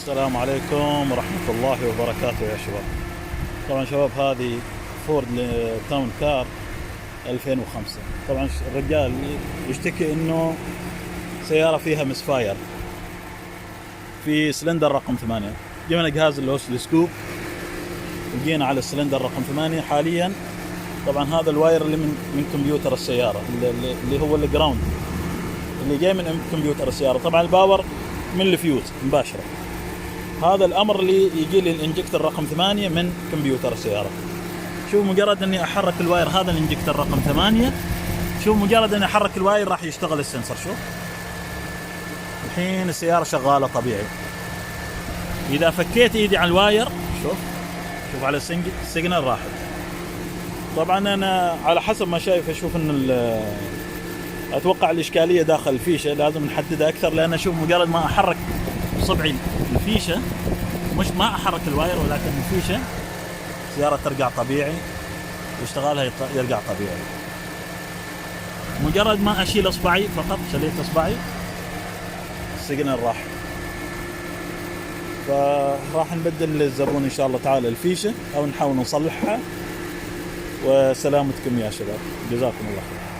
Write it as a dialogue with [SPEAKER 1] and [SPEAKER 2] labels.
[SPEAKER 1] السلام عليكم ورحمة الله وبركاته يا شباب. طبعا شباب هذه فورد تاون كار 2005. طبعا الرجال يشتكي انه سيارة فيها مسفاير في سلندر رقم 8. جبنا جهاز السكوب وجينا على السلندر رقم 8 حاليا. طبعا هذا الواير اللي من كمبيوتر السيارة اللي هو الجراوند اللي جاي من كمبيوتر السيارة. طبعا الباور من الفيوز مباشرة. هذا الامر اللي يجي لي الانجكتر رقم 8 من كمبيوتر السيارة. شوف مجرد اني احرك الواير هذا الانجكتر رقم 8، شوف مجرد اني احرك الواير راح يشتغل السنسر. شوف الحين السيارة شغالة طبيعي. اذا فكيت ايدي عن الواير شوف على السيجنال راحت. طبعا انا على حسب ما شايف اشوف ان اتوقع الاشكالية داخل الفيشة، لازم نحددها اكثر. لان اشوف مجرد ما احرك صبعي الفيشة، مش ما احرك الواير ولكن الفيشة، السيارة ترجع طبيعي واشتغالها يرجع طبيعي. مجرد ما اشيل اصبعي فقط، شليت اصبعي السيجنال راح. فراح نبدل للزبون ان شاء الله تعالى الفيشة او نحاول نصلحها. وسلامتكم يا شباب، جزاكم الله خير.